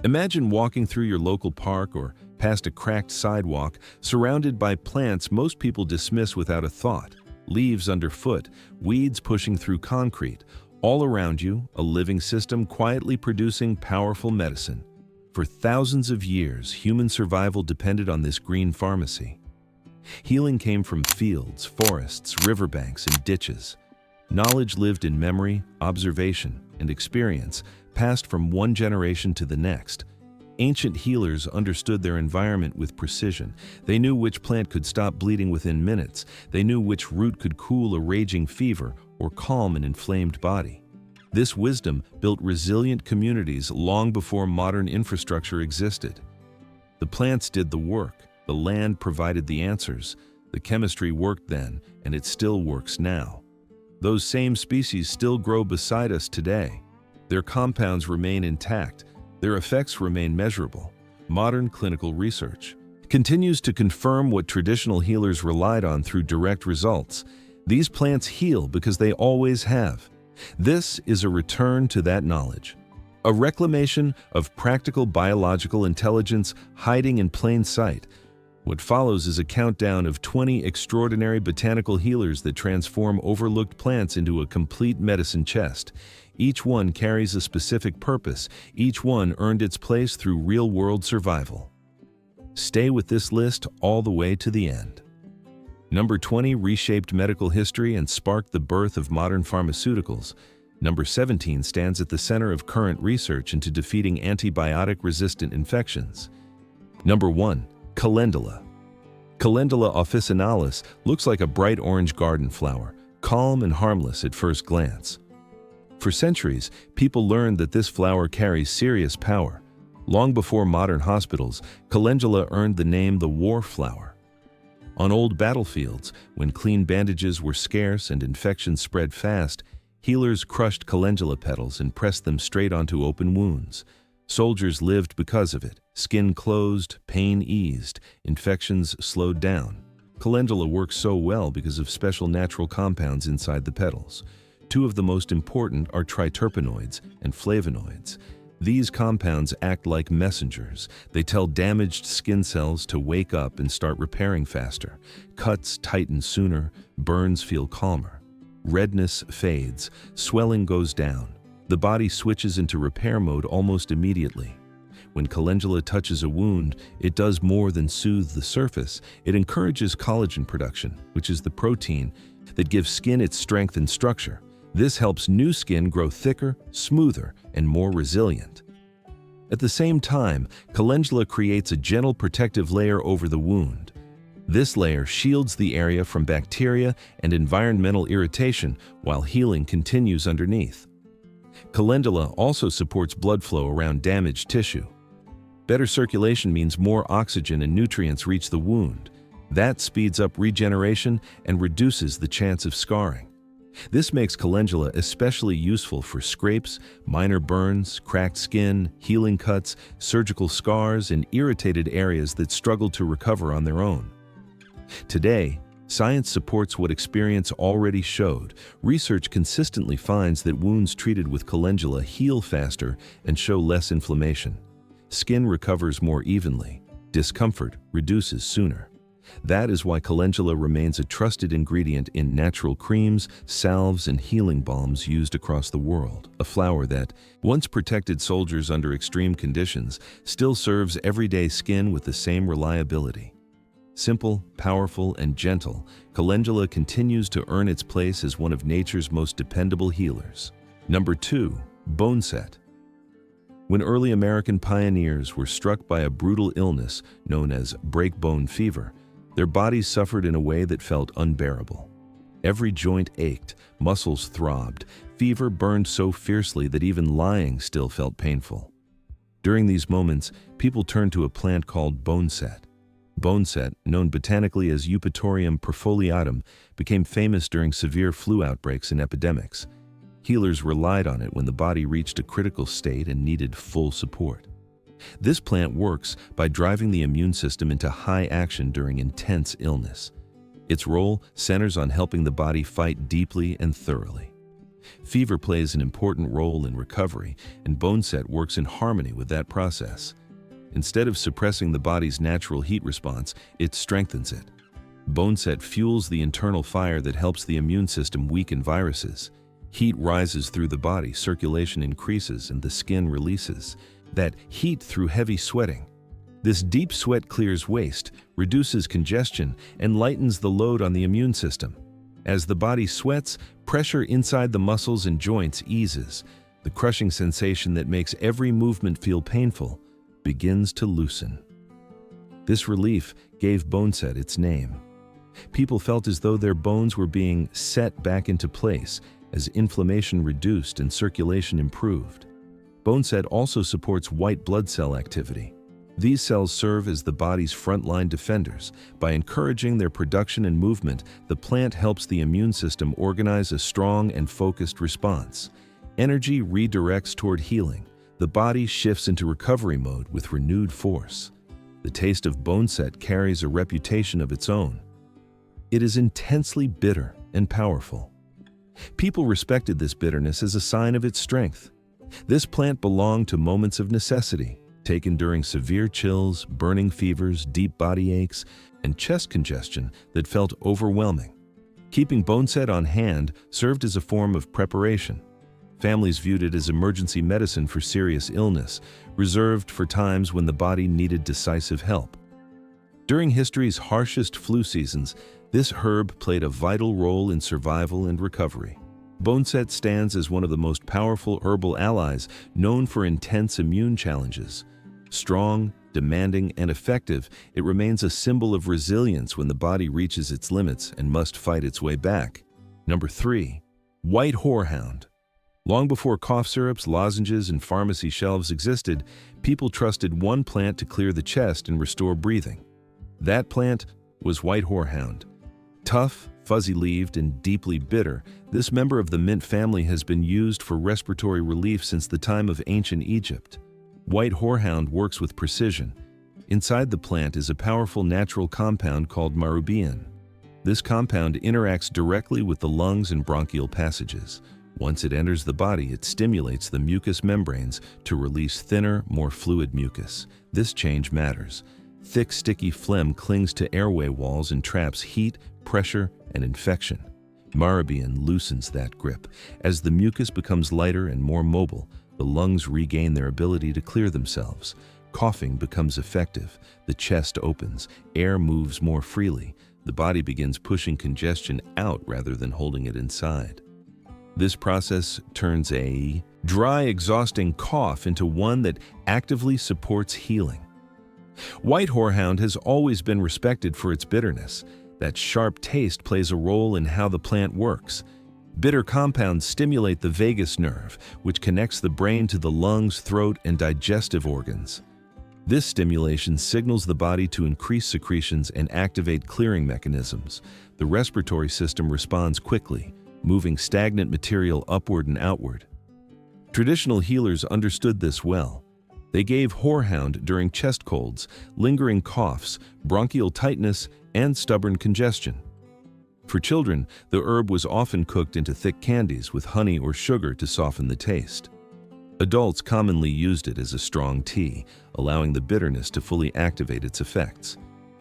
Imagine walking through your local park or past a cracked sidewalk surrounded by plants most people dismiss without a thought. Leaves underfoot, weeds pushing through concrete. All around you, a living system quietly producing powerful medicine. For thousands of years, human survival depended on this green pharmacy. Healing came from fields, forests, riverbanks, and ditches. Knowledge lived in memory, observation, and experience, passed from one generation to the next. Ancient healers understood their environment with precision. They knew which plant could stop bleeding within minutes. They knew which root could cool a raging fever or calm an inflamed body. This wisdom built resilient communities long before modern infrastructure existed. The plants did the work. The land provided the answers. The chemistry worked then, and it still works now. Those same species still grow beside us today. Their compounds remain intact. Their effects remain measurable. Modern clinical research continues to confirm what traditional healers relied on through direct results. These plants heal because they always have. This is a return to that knowledge, a reclamation of practical biological intelligence hiding in plain sight. What follows is a countdown of 20 extraordinary botanical healers that transform overlooked plants into a complete medicine chest. Each one carries a specific purpose. Each one earned its place through real-world survival. Stay with this list all the way to the end. Number 20 reshaped medical history and sparked the birth of modern pharmaceuticals. Number 17 stands at the center of current research into defeating antibiotic-resistant infections. Number 1. Calendula. Calendula officinalis looks like a bright orange garden flower, calm and harmless at first glance. For centuries, people learned that this flower carries serious power. Long before modern hospitals, calendula earned the name the war flower. On old battlefields, when clean bandages were scarce and infections spread fast, healers crushed calendula petals and pressed them straight onto open wounds. Soldiers lived because of it. Skin closed, pain eased, infections slowed down. Calendula works so well because of special natural compounds inside the petals. Two of the most important are triterpenoids and flavonoids. These compounds act like messengers. They tell damaged skin cells to wake up and start repairing faster. Cuts tighten sooner, burns feel calmer. Redness fades, swelling goes down. The body switches into repair mode almost immediately. When calendula touches a wound, it does more than soothe the surface. It encourages collagen production, which is the protein that gives skin its strength and structure. This helps new skin grow thicker, smoother, and more resilient. At the same time, calendula creates a gentle protective layer over the wound. This layer shields the area from bacteria and environmental irritation while healing continues underneath. Calendula also supports blood flow around damaged tissue. Better circulation means more oxygen and nutrients reach the wound. That speeds up regeneration and reduces the chance of scarring. This makes calendula especially useful for scrapes, minor burns, cracked skin, healing cuts, surgical scars, and irritated areas that struggle to recover on their own. Today, science supports what experience already showed. Research consistently finds that wounds treated with calendula heal faster and show less inflammation. Skin recovers more evenly. Discomfort reduces sooner. That is why calendula remains a trusted ingredient in natural creams, salves, and healing balms used across the world. A flower that, once protected soldiers under extreme conditions, still serves everyday skin with the same reliability. Simple, powerful, and gentle, calendula continues to earn its place as one of nature's most dependable healers. Number 2. Boneset. When early American pioneers were struck by a brutal illness known as break-bone fever, their bodies suffered in a way that felt unbearable. Every joint ached, muscles throbbed, fever burned so fiercely that even lying still felt painful. During these moments, people turned to a plant called boneset. Boneset, known botanically as Eupatorium perfoliatum, became famous during severe flu outbreaks and epidemics. Healers relied on it when the body reached a critical state and needed full support. This plant works by driving the immune system into high action during intense illness. Its role centers on helping the body fight deeply and thoroughly. Fever plays an important role in recovery, and boneset works in harmony with that process. Instead of suppressing the body's natural heat response, it strengthens it. Boneset fuels the internal fire that helps the immune system weaken viruses. Heat rises through the body, circulation increases, and the skin releases that heat through heavy sweating. This deep sweat clears waste, reduces congestion, and lightens the load on the immune system. As the body sweats, pressure inside the muscles and joints eases. The crushing sensation that makes every movement feel painful begins to loosen. This relief gave boneset its name. People felt as though their bones were being set back into place as inflammation reduced and circulation improved. Boneset also supports white blood cell activity. These cells serve as the body's frontline defenders. By encouraging their production and movement, the plant helps the immune system organize a strong and focused response. Energy redirects toward healing. The body shifts into recovery mode with renewed force. The taste of boneset carries a reputation of its own. It is intensely bitter and powerful. People respected this bitterness as a sign of its strength. This plant belonged to moments of necessity, taken during severe chills, burning fevers, deep body aches, and chest congestion that felt overwhelming. Keeping boneset on hand served as a form of preparation. Families viewed it as emergency medicine for serious illness, reserved for times when the body needed decisive help. During history's harshest flu seasons, this herb played a vital role in survival and recovery. Boneset stands as one of the most powerful herbal allies, known for intense immune challenges. Strong, demanding, and effective, it remains a symbol of resilience when the body reaches its limits and must fight its way back. Number 3. White horehound. Long before cough syrups, lozenges, and pharmacy shelves existed, people trusted one plant to clear the chest and restore breathing. That plant was white horehound. Tough, fuzzy-leaved, and deeply bitter, this member of the mint family has been used for respiratory relief since the time of ancient Egypt. White horehound works with precision. Inside the plant is a powerful natural compound called marubian. This compound interacts directly with the lungs and bronchial passages. Once it enters the body, it stimulates the mucous membranes to release thinner, more fluid mucus. This change matters. Thick, sticky phlegm clings to airway walls and traps heat, pressure, and infection. Marubian loosens that grip. As the mucus becomes lighter and more mobile, the lungs regain their ability to clear themselves. Coughing becomes effective. The chest opens. Air moves more freely. The body begins pushing congestion out rather than holding it inside. This process turns a dry, exhausting cough into one that actively supports healing. White horehound has always been respected for its bitterness. That sharp taste plays a role in how the plant works. Bitter compounds stimulate the vagus nerve, which connects the brain to the lungs, throat, and digestive organs. This stimulation signals the body to increase secretions and activate clearing mechanisms. The respiratory system responds quickly, moving stagnant material upward and outward. Traditional healers understood this well. They gave horehound during chest colds, lingering coughs, bronchial tightness, and stubborn congestion. For children, the herb was often cooked into thick candies with honey or sugar to soften the taste. Adults commonly used it as a strong tea, allowing the bitterness to fully activate its effects.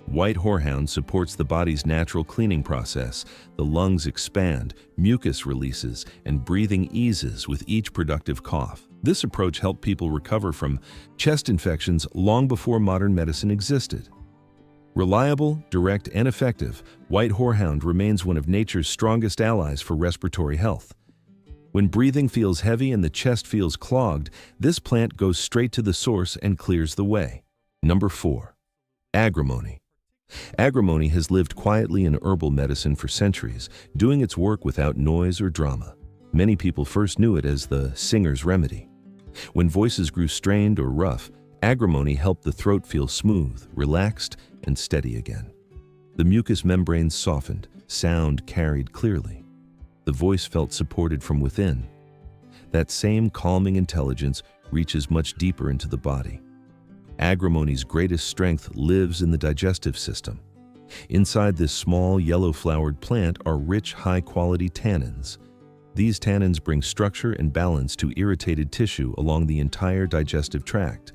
White horehound supports the body's natural cleaning process. The lungs expand, mucus releases, and breathing eases with each productive cough. This approach helped people recover from chest infections long before modern medicine existed. Reliable, direct, and effective, white horehound remains one of nature's strongest allies for respiratory health. When breathing feels heavy and the chest feels clogged, this plant goes straight to the source and clears the way. Number 4. Agrimony. Agrimony has lived quietly in herbal medicine for centuries, doing its work without noise or drama. Many people first knew it as the singer's remedy. When voices grew strained or rough, agrimony helped the throat feel smooth, relaxed, and steady again. The mucous membranes softened, sound carried clearly. The voice felt supported from within. That same calming intelligence reaches much deeper into the body. Agrimony's greatest strength lives in the digestive system. Inside this small, yellow-flowered plant are rich, high-quality tannins. These tannins bring structure and balance to irritated tissue along the entire digestive tract.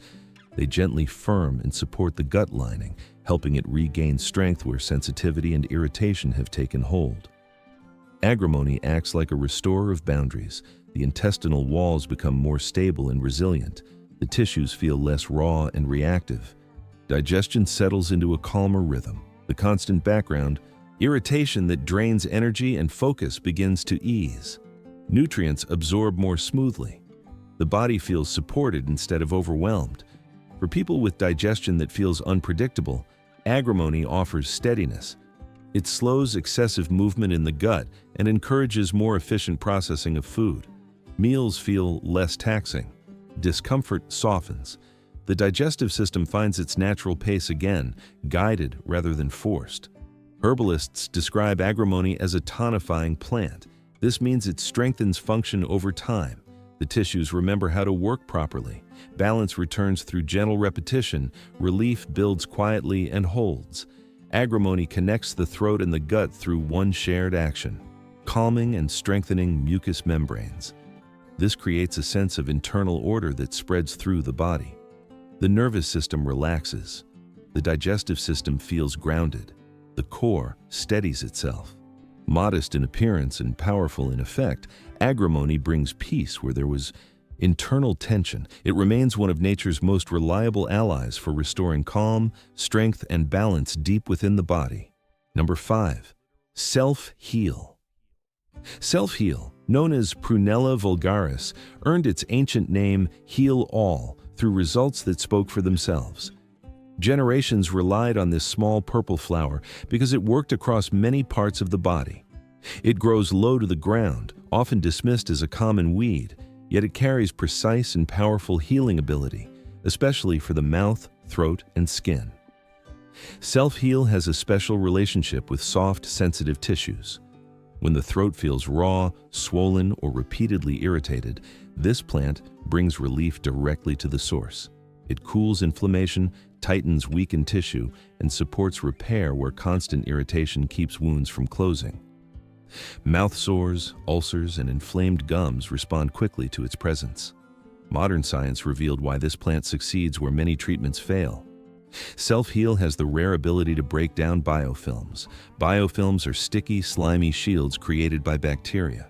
They gently firm and support the gut lining, helping it regain strength where sensitivity and irritation have taken hold. Agrimony acts like a restorer of boundaries. The intestinal walls become more stable and resilient. The tissues feel less raw and reactive. Digestion settles into a calmer rhythm. The constant background irritation that drains energy and focus begins to ease. Nutrients absorb more smoothly. The body feels supported instead of overwhelmed. For people with digestion that feels unpredictable, agrimony offers steadiness. It slows excessive movement in the gut and encourages more efficient processing of food. Meals feel less taxing. Discomfort softens. The digestive system finds its natural pace again, guided rather than forced. Herbalists describe agrimony as a tonifying plant. This means it strengthens function over time. The tissues remember how to work properly. Balance returns through gentle repetition. Relief builds quietly and holds. Agrimony connects the throat and the gut through one shared action, calming and strengthening mucous membranes. This creates a sense of internal order that spreads through the body. The nervous system relaxes. The digestive system feels grounded. The core steadies itself. Modest in appearance and powerful in effect, agrimony brings peace where there was internal tension. It remains one of nature's most reliable allies for restoring calm, strength, and balance deep within the body. Number 5. Self-heal. Self-heal, known as Prunella vulgaris, earned its ancient name heal all through results that spoke for themselves. Generations relied on this small purple flower because it worked across many parts of the body. It grows low to the ground, often dismissed as a common weed, yet it carries precise and powerful healing ability, especially for the mouth, throat, and skin. Self-heal has a special relationship with soft, sensitive tissues. When the throat feels raw, swollen, or repeatedly irritated, this plant brings relief directly to the source. It cools inflammation, tightens weakened tissue, and supports repair where constant irritation keeps wounds from closing. Mouth sores, ulcers, and inflamed gums respond quickly to its presence. Modern science revealed why this plant succeeds where many treatments fail. Self-heal has the rare ability to break down biofilms. Biofilms are sticky, slimy shields created by bacteria.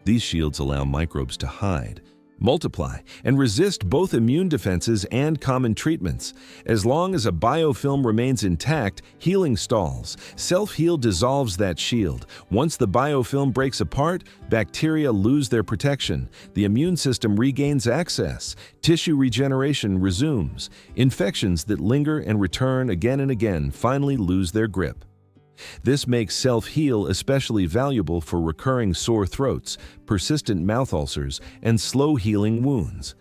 These shields allow microbes to hide, multiply, and resist both immune defenses and common treatments. As long as a biofilm remains intact, healing stalls. Self-heal dissolves that shield. Once the biofilm breaks apart, bacteria lose their protection. The immune system regains access. Tissue regeneration resumes. Infections that linger and return again and again finally lose their grip. This makes self-heal especially valuable for recurring sore throats, persistent mouth ulcers, and slow-healing wounds.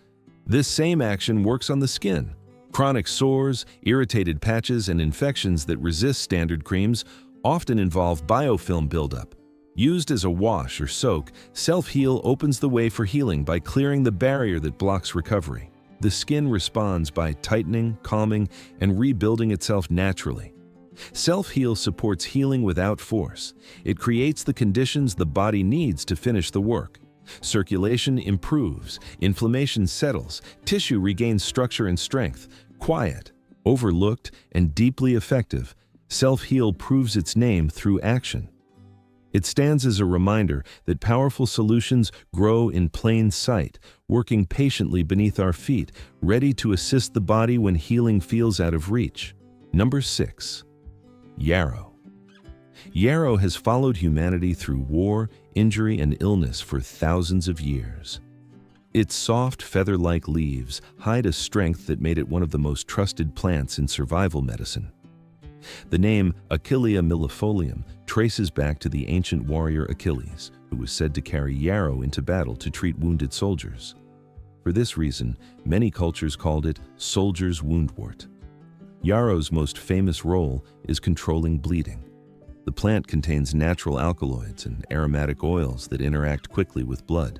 This same action works on the skin. Chronic sores, irritated patches, and infections that resist standard creams often involve biofilm buildup. Used as a wash or soak, self-heal opens the way for healing by clearing the barrier that blocks recovery. The skin responds by tightening, calming, and rebuilding itself naturally. Self-heal supports healing without force. It creates the conditions the body needs to finish the work. Circulation improves, inflammation settles, tissue regains structure and strength. Quiet, overlooked, and deeply effective, self-heal proves its name through action. It stands as a reminder that powerful solutions grow in plain sight, working patiently beneath our feet, ready to assist the body when healing feels out of reach. Number 6. Yarrow. Yarrow has followed humanity through war, injury, and illness for thousands of years. Its soft, feather-like leaves hide a strength that made it one of the most trusted plants in survival medicine. The name Achillea millefolium traces back to the ancient warrior Achilles, who was said to carry yarrow into battle to treat wounded soldiers. For this reason, many cultures called it soldier's woundwort. Yarrow's most famous role is controlling bleeding. The plant contains natural alkaloids and aromatic oils that interact quickly with blood.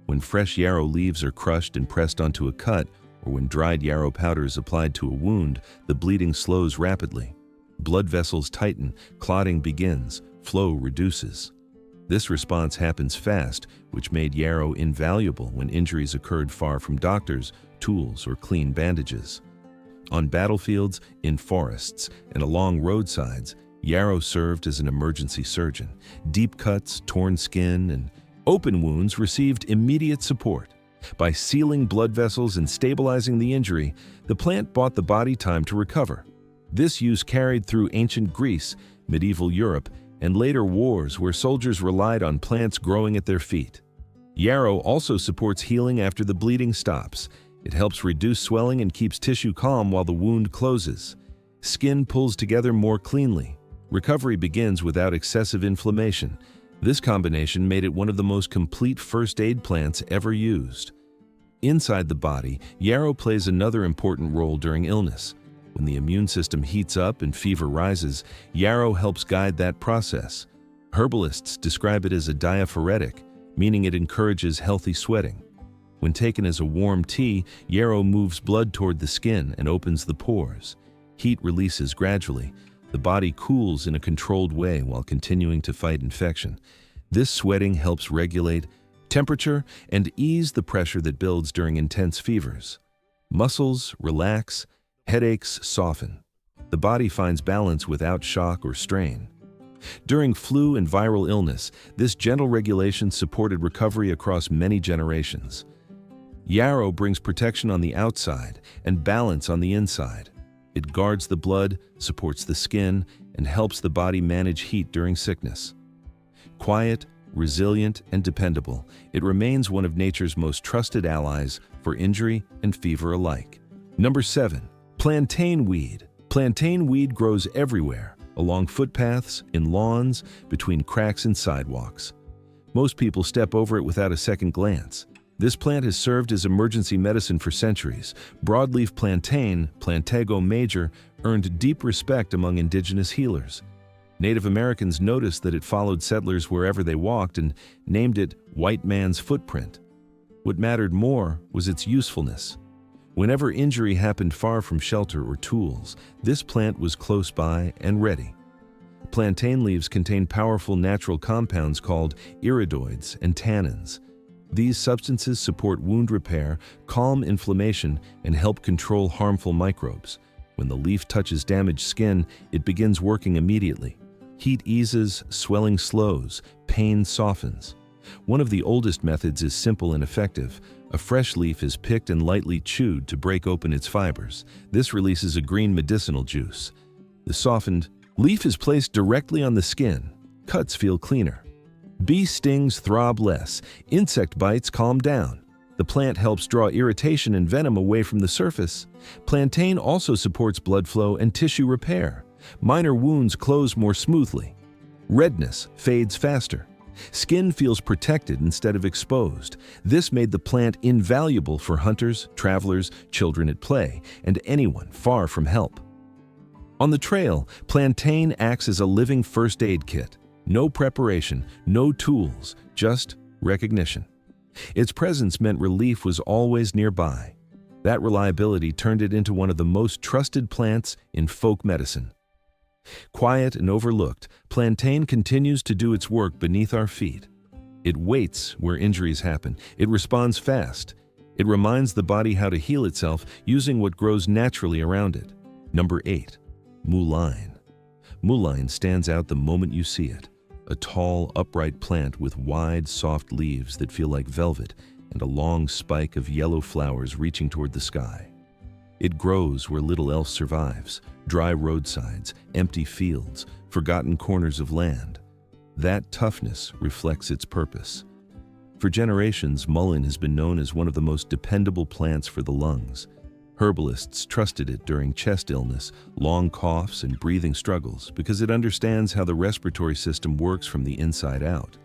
When fresh yarrow leaves are crushed and pressed onto a cut, or when dried yarrow powder is applied to a wound, the bleeding slows rapidly. Blood vessels tighten, clotting begins, flow reduces. This response happens fast, which made yarrow invaluable when injuries occurred far from doctors, tools, or clean bandages. On battlefields, in forests, and along roadsides, yarrow served as an emergency surgeon. Deep cuts, torn skin, and open wounds received immediate support. By sealing blood vessels and stabilizing the injury, the plant bought the body time to recover. This use carried through ancient Greece, medieval Europe, and later wars where soldiers relied on plants growing at their feet. Yarrow also supports healing after the bleeding stops. It helps reduce swelling and keeps tissue calm while the wound closes. Skin pulls together more cleanly. Recovery begins without excessive inflammation. This combination made it one of the most complete first aid plants ever used. Inside the body, yarrow plays another important role during illness. When the immune system heats up and fever rises, yarrow helps guide that process. Herbalists describe it as a diaphoretic, meaning it encourages healthy sweating. When taken as a warm tea, yarrow moves blood toward the skin and opens the pores. Heat releases gradually. The body cools in a controlled way while continuing to fight infection. This sweating helps regulate temperature and ease the pressure that builds during intense fevers. Muscles relax, headaches soften. The body finds balance without shock or strain. During flu and viral illness, this gentle regulation supported recovery across many generations. Yarrow brings protection on the outside and balance on the inside. It guards the blood, supports the skin, and helps the body manage heat during sickness. Quiet, resilient, and dependable, it remains one of nature's most trusted allies for injury and fever alike. Number 7. Plantain weed. Plantain weed grows everywhere, along footpaths, in lawns, between cracks in sidewalks. Most people step over it without a second glance. This plant has served as emergency medicine for centuries. Broadleaf plantain, Plantago major, earned deep respect among indigenous healers. Native Americans noticed that it followed settlers wherever they walked and named it white man's footprint. What mattered more was its usefulness. Whenever injury happened far from shelter or tools, this plant was close by and ready. Plantain leaves contain powerful natural compounds called iridoids and tannins. These substances support wound repair, calm inflammation, and help control harmful microbes. When the leaf touches damaged skin, it begins working immediately. Heat eases, swelling slows, pain softens. One of the oldest methods is simple and effective. A fresh leaf is picked and lightly chewed to break open its fibers. This releases a green medicinal juice. The softened leaf is placed directly on the skin. Cuts feel cleaner. Bee stings throb less. Insect bites calm down. The plant helps draw irritation and venom away from the surface. Plantain also supports blood flow and tissue repair. Minor wounds close more smoothly. Redness fades faster. Skin feels protected instead of exposed. This made the plant invaluable for hunters, travelers, children at play, and anyone far from help. On the trail, plantain acts as a living first aid kit. No preparation, no tools, just recognition. Its presence meant relief was always nearby. That reliability turned it into one of the most trusted plants in folk medicine. Quiet and overlooked, plantain continues to do its work beneath our feet. It waits where injuries happen. It responds fast. It reminds the body how to heal itself using what grows naturally around it. Number 8. Mullein. Mullein stands out the moment you see it. A tall, upright plant with wide, soft leaves that feel like velvet and a long spike of yellow flowers reaching toward the sky. It grows where little else survives, dry roadsides, empty fields, forgotten corners of land. That toughness reflects its purpose. For generations, mullein has been known as one of the most dependable plants for the lungs. Herbalists trusted it during chest illness, long coughs, and breathing struggles because it understands how the respiratory system works from the inside out.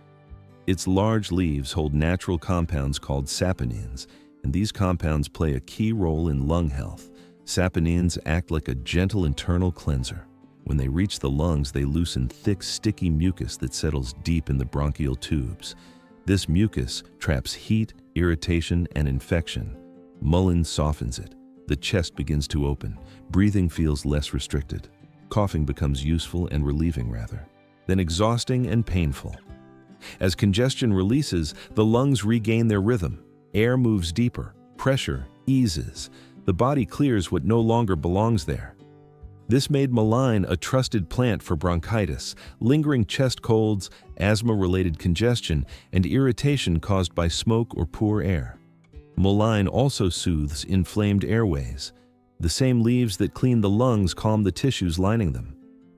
Its large leaves hold natural compounds called saponins, and these compounds play a key role in lung health. Saponins act like a gentle internal cleanser. When they reach the lungs, they loosen thick, sticky mucus that settles deep in the bronchial tubes. This mucus traps heat, irritation, and infection. Mullein softens it. The chest begins to open. Breathing feels less restricted. Coughing becomes useful and relieving rather than exhausting and painful. As congestion releases, the lungs regain their rhythm. Air moves deeper, pressure eases. The body clears what no longer belongs there. This made mullein a trusted plant for bronchitis, lingering chest colds, asthma-related congestion, and irritation caused by smoke or poor air. Mullein also soothes inflamed airways. The same leaves that clean the lungs calm the tissues lining them.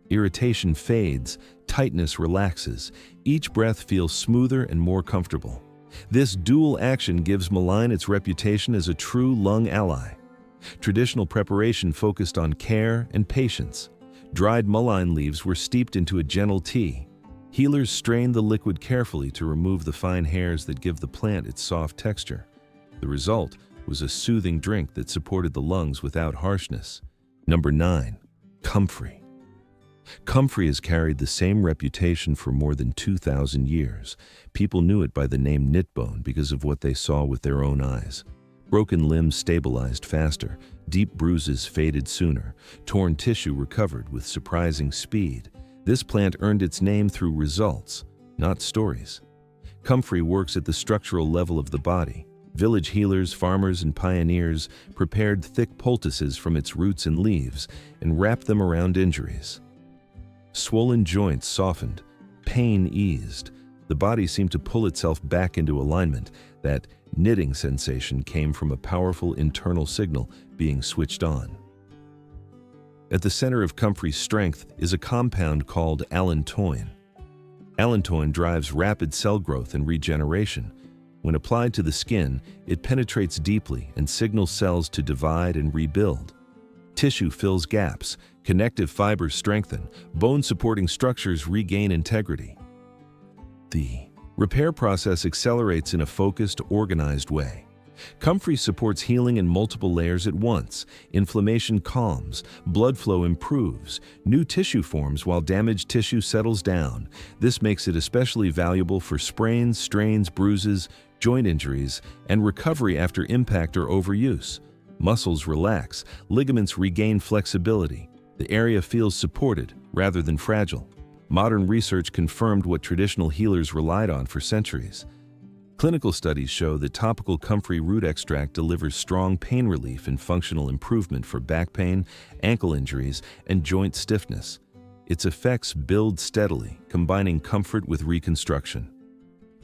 Irritation fades, tightness relaxes. Each breath feels smoother and more comfortable. This dual action gives mullein its reputation as a true lung ally. Traditional preparation focused on care and patience. Dried mullein leaves were steeped into a gentle tea. Healers strained the liquid carefully to remove the fine hairs that give the plant its soft texture. The result was a soothing drink that supported the lungs without harshness. Number 9. Comfrey. Comfrey has carried the same reputation for more than 2,000 years. People knew it by the name knitbone because of what they saw with their own eyes. Broken limbs stabilized faster, deep bruises faded sooner, torn tissue recovered with surprising speed. This plant earned its name through results, not stories. Comfrey works at the structural level of the body. Village healers, farmers, and pioneers prepared thick poultices from its roots and leaves and wrapped them around injuries. Swollen joints softened, pain eased. The body seemed to pull itself back into alignment. That knitting sensation came from a powerful internal signal being switched on. At the center of Comfrey's strength is a compound called allantoin. Allantoin drives rapid cell growth and regeneration. When applied to the skin, it penetrates deeply and signals cells to divide and rebuild. Tissue fills gaps, connective fibers strengthen, bone-supporting structures regain integrity. The repair process accelerates in a focused, organized way. Comfrey supports healing in multiple layers at once. Inflammation calms, blood flow improves, new tissue forms while damaged tissue settles down. This makes it especially valuable for sprains, strains, bruises, joint injuries, and recovery after impact or overuse. Muscles relax, ligaments regain flexibility. The area feels supported rather than fragile. Modern research confirmed what traditional healers relied on for centuries. Clinical studies show that topical Comfrey root extract delivers strong pain relief and functional improvement for back pain, ankle injuries, and joint stiffness. Its effects build steadily, combining comfort with reconstruction.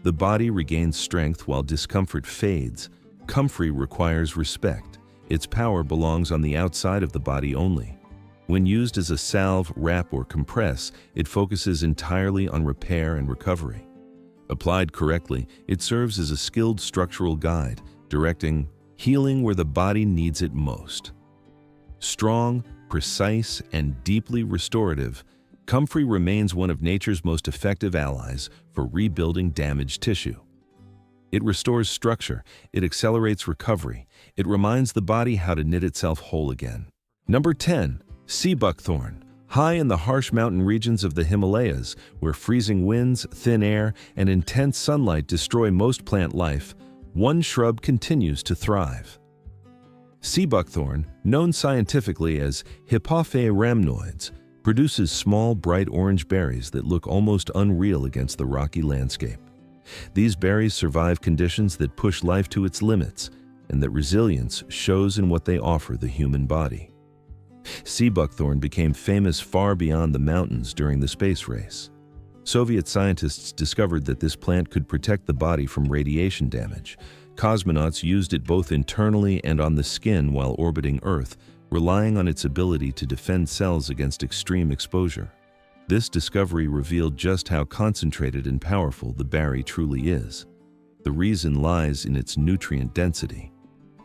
The body regains strength while discomfort fades. Comfrey requires respect. Its power belongs on the outside of the body only. When used as a salve, wrap, or compress, it focuses entirely on repair and recovery. Applied correctly, it serves as a skilled structural guide, directing healing where the body needs it most. Strong, precise, and deeply restorative, Comfrey remains one of nature's most effective allies for rebuilding damaged tissue. It restores structure, it accelerates recovery, it reminds the body how to knit itself whole again. Number 10. Sea buckthorn. High in the harsh mountain regions of the Himalayas, where freezing winds, thin air, and intense sunlight destroy most plant life, one shrub continues to thrive. Sea buckthorn, known scientifically as Hippophae rhamnoides, produces small, bright orange berries that look almost unreal against the rocky landscape. These berries survive conditions that push life to its limits, and that resilience shows in what they offer the human body. Sea buckthorn became famous far beyond the mountains during the space race. Soviet scientists discovered that this plant could protect the body from radiation damage. Cosmonauts used it both internally and on the skin while orbiting Earth, relying on its ability to defend cells against extreme exposure. This discovery revealed just how concentrated and powerful the berry truly is. The reason lies in its nutrient density.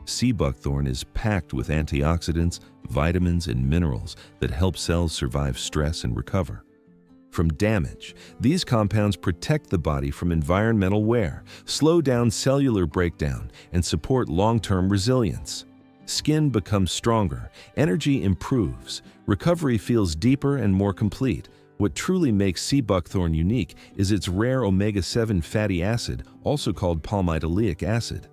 Sea buckthorn is packed with antioxidants, vitamins, and minerals that help cells survive stress and recover. From damage, these compounds protect the body from environmental wear, slow down cellular breakdown, and support long-term resilience. Skin becomes stronger, energy improves, recovery feels deeper and more complete. What truly makes sea buckthorn unique is its rare omega-7 fatty acid, also called palmitoleic acid.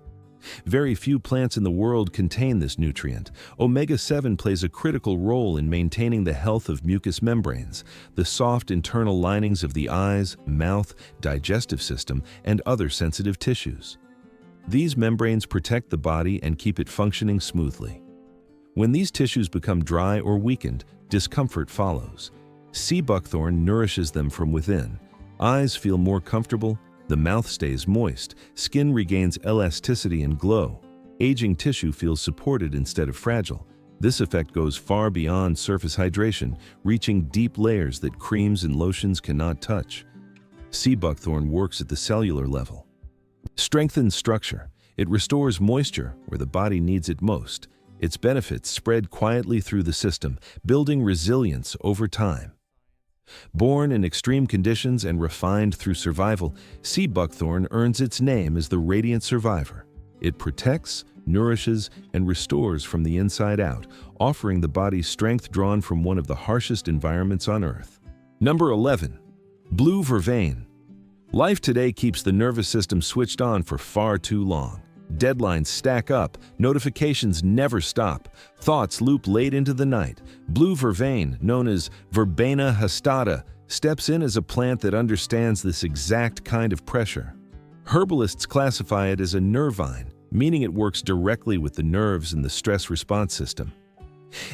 Very few plants in the world contain this nutrient. Omega-7 plays a critical role in maintaining the health of mucous membranes, the soft internal linings of the eyes, mouth, digestive system, and other sensitive tissues. These membranes protect the body and keep it functioning smoothly. When these tissues become dry or weakened, discomfort follows. Sea buckthorn nourishes them from within. Eyes feel more comfortable, the mouth stays moist, skin regains elasticity and glow. Aging tissue feels supported instead of fragile. This effect goes far beyond surface hydration, reaching deep layers that creams and lotions cannot touch. Sea buckthorn works at the cellular level. Strengthens structure. It restores moisture where the body needs it most. Its benefits spread quietly through the system, building resilience over time. Born in extreme conditions and refined through survival, sea buckthorn earns its name as the radiant survivor. It protects, nourishes, and restores from the inside out, offering the body strength drawn from one of the harshest environments on Earth. Number 11. Blue vervain. Life today keeps the nervous system switched on for far too long. Deadlines stack up, notifications never stop, thoughts loop late into the night. Blue vervain, known as Verbena hastata, steps in as a plant that understands this exact kind of pressure. Herbalists classify it as a nervine, meaning it works directly with the nerves and the stress response system.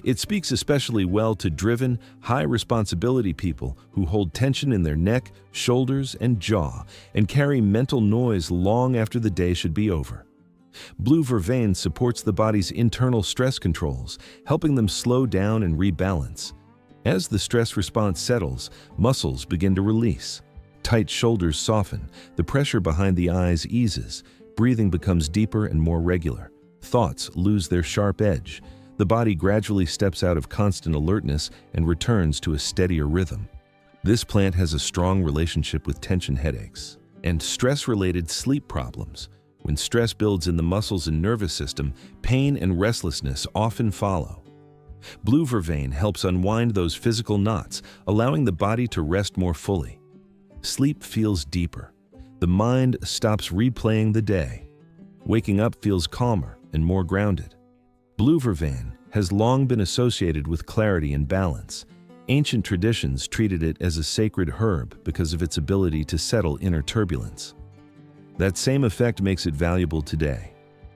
It speaks especially well to driven, high-responsibility people who hold tension in their neck, shoulders, and jaw, and carry mental noise long after the day should be over. Blue vervain supports the body's internal stress controls, helping them slow down and rebalance. As the stress response settles, muscles begin to release. Tight shoulders soften, the pressure behind the eyes eases, breathing becomes deeper and more regular. Thoughts lose their sharp edge. The body gradually steps out of constant alertness and returns to a steadier rhythm. This plant has a strong relationship with tension headaches and stress-related sleep problems. When stress builds in the muscles and nervous system, pain and restlessness often follow. Blue vervain helps unwind those physical knots, allowing the body to rest more fully. Sleep feels deeper. The mind stops replaying the day. Waking up feels calmer and more grounded. Blue vervain has long been associated with clarity and balance. Ancient traditions treated it as a sacred herb because of its ability to settle inner turbulence. That same effect makes it valuable today.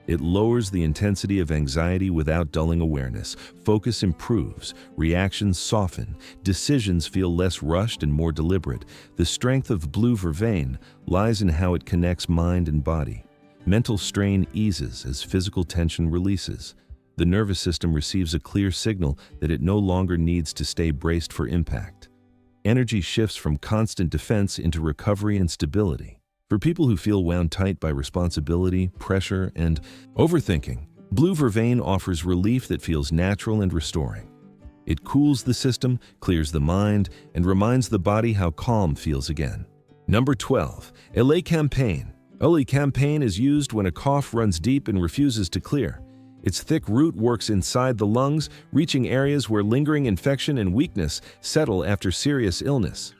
It lowers the intensity of anxiety without dulling awareness. Focus improves, reactions soften, decisions feel less rushed and more deliberate. The strength of blue vervain lies in how it connects mind and body. Mental strain eases as physical tension releases. The nervous system receives a clear signal that it no longer needs to stay braced for impact. Energy shifts from constant defense into recovery and stability. For people who feel wound tight by responsibility, pressure, and overthinking, blue vervain offers relief that feels natural and restoring. It cools the system, clears the mind, and reminds the body how calm feels again. Number 12. Elecampane. Elecampane is used when a cough runs deep and refuses to clear. Its thick root works inside the lungs, reaching areas where lingering infection and weakness settle after serious illness.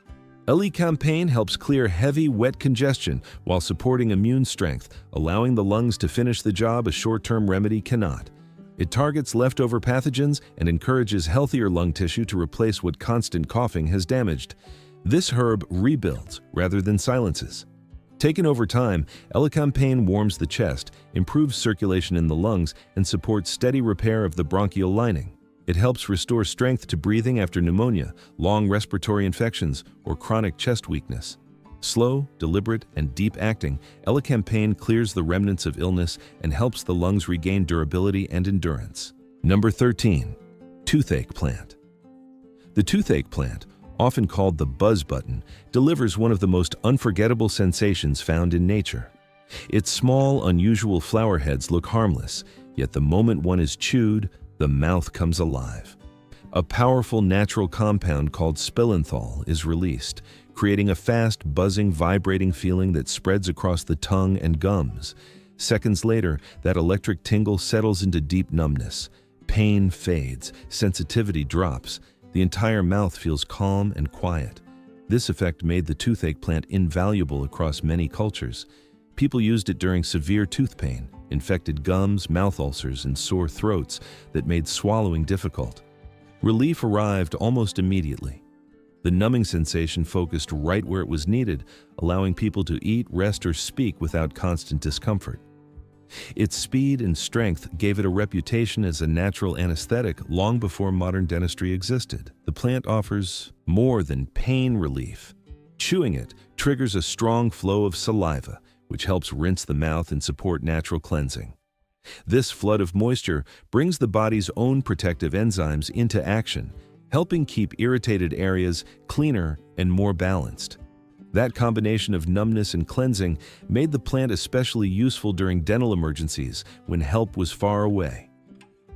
Elecampane helps clear heavy, wet congestion while supporting immune strength, allowing the lungs to finish the job a short-term remedy cannot. It targets leftover pathogens and encourages healthier lung tissue to replace what constant coughing has damaged. This herb rebuilds rather than silences. Taken over time, elecampane warms the chest, improves circulation in the lungs, and supports steady repair of the bronchial lining. It helps restore strength to breathing after pneumonia, long respiratory infections, or chronic chest weakness. Slow, deliberate, and deep-acting, elecampane clears the remnants of illness and helps the lungs regain durability and endurance. Number 13. Toothache plant. The toothache plant, often called the buzz button, delivers one of the most unforgettable sensations found in nature. Its small, unusual flower heads look harmless, yet the moment one is chewed, the mouth comes alive. A powerful natural compound called spilenthol is released, creating a fast, buzzing, vibrating feeling that spreads across the tongue and gums. Seconds later, that electric tingle settles into deep numbness. Pain fades, sensitivity drops. The entire mouth feels calm and quiet. This effect made the toothache plant invaluable across many cultures. People used it during severe tooth pain, infected gums, mouth ulcers, and sore throats that made swallowing difficult. Relief arrived almost immediately. The numbing sensation focused right where it was needed, allowing people to eat, rest, or speak without constant discomfort. Its speed and strength gave it a reputation as a natural anesthetic long before modern dentistry existed. The plant offers more than pain relief. Chewing it triggers a strong flow of saliva, which helps rinse the mouth and support natural cleansing. This flood of moisture brings the body's own protective enzymes into action, helping keep irritated areas cleaner and more balanced. That combination of numbness and cleansing made the plant especially useful during dental emergencies when help was far away.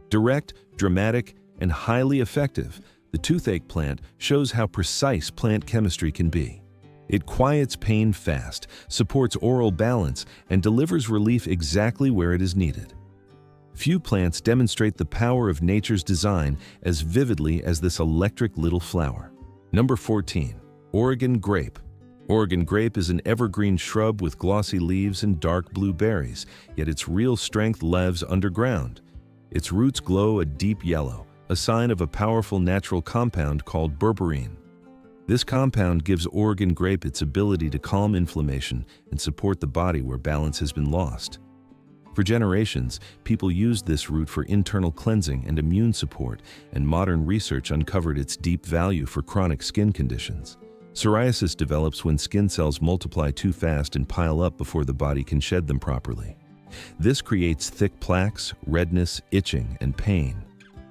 Direct, dramatic, and highly effective, the toothache plant shows how precise plant chemistry can be. It quiets pain fast, supports oral balance, and delivers relief exactly where it is needed. Few plants demonstrate the power of nature's design as vividly as this electric little flower. Number 14. Oregon grape. Oregon grape is an evergreen shrub with glossy leaves and dark blue berries, yet its real strength lives underground. Its roots glow a deep yellow, a sign of a powerful natural compound called berberine. This compound gives Oregon grape its ability to calm inflammation and support the body where balance has been lost. For generations, people used this root for internal cleansing and immune support, and modern research uncovered its deep value for chronic skin conditions. Psoriasis develops when skin cells multiply too fast and pile up before the body can shed them properly. This creates thick plaques, redness, itching, and pain.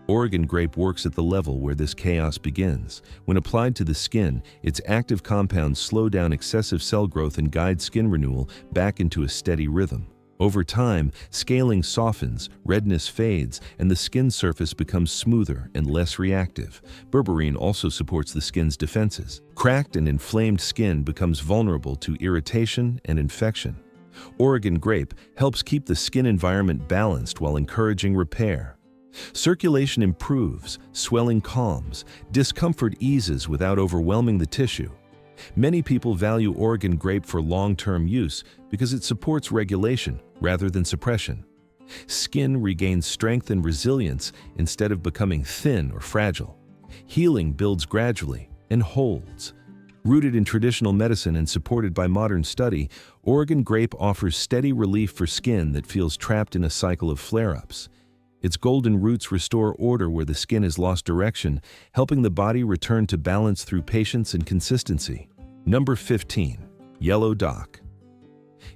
Oregon grape works at the level where this chaos begins. When applied to the skin, its active compounds slow down excessive cell growth and guide skin renewal back into a steady rhythm. Over time, scaling softens, redness fades, and the skin surface becomes smoother and less reactive. Berberine also supports the skin's defenses. Cracked and inflamed skin becomes vulnerable to irritation and infection. Oregon grape helps keep the skin environment balanced while encouraging repair. Circulation improves, swelling calms, discomfort eases without overwhelming the tissue. Many people value Oregon grape for long-term use because it supports regulation rather than suppression. Skin regains strength and resilience instead of becoming thin or fragile. Healing builds gradually and holds. Rooted in traditional medicine and supported by modern study, Oregon grape offers steady relief for skin that feels trapped in a cycle of flare-ups. Its golden roots restore order where the skin has lost direction, helping the body return to balance through patience and consistency. Number 15. Yellow dock.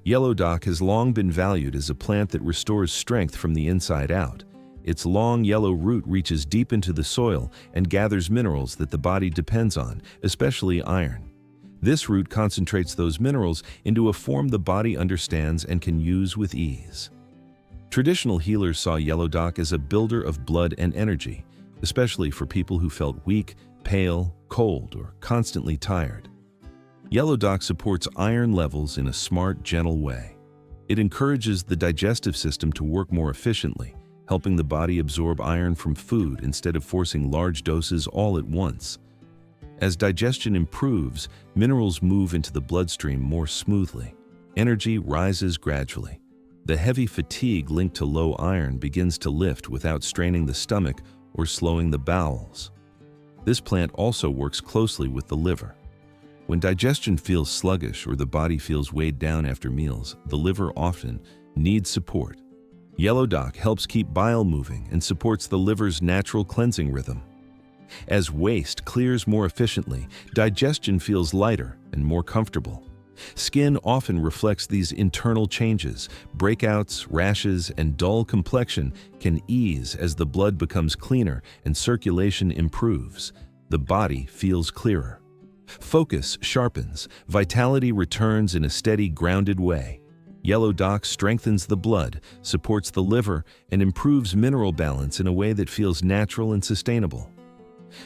Yellow dock has long been valued as a plant that restores strength from the inside out. Its long yellow root reaches deep into the soil and gathers minerals that the body depends on, especially iron. This root concentrates those minerals into a form the body understands and can use with ease. Traditional healers saw yellow dock as a builder of blood and energy, especially for people who felt weak, pale, cold, or constantly tired. Yellow dock supports iron levels in a smart, gentle way. It encourages the digestive system to work more efficiently, helping the body absorb iron from food instead of forcing large doses all at once. As digestion improves, minerals move into the bloodstream more smoothly. Energy rises gradually. The heavy fatigue linked to low iron begins to lift without straining the stomach or slowing the bowels. This plant also works closely with the liver. When digestion feels sluggish or the body feels weighed down after meals, the liver often needs support. Yellow dock helps keep bile moving and supports the liver's natural cleansing rhythm. As waste clears more efficiently, digestion feels lighter and more comfortable. Skin often reflects these internal changes. Breakouts, rashes, and dull complexion can ease as the blood becomes cleaner and circulation improves. The body feels clearer. Focus sharpens. Vitality returns in a steady, grounded way. Yellow dock strengthens the blood, supports the liver, and improves mineral balance in a way that feels natural and sustainable.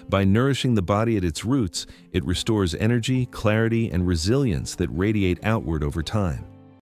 By nourishing the body at its roots, it restores energy, clarity, and resilience that radiate outward over time.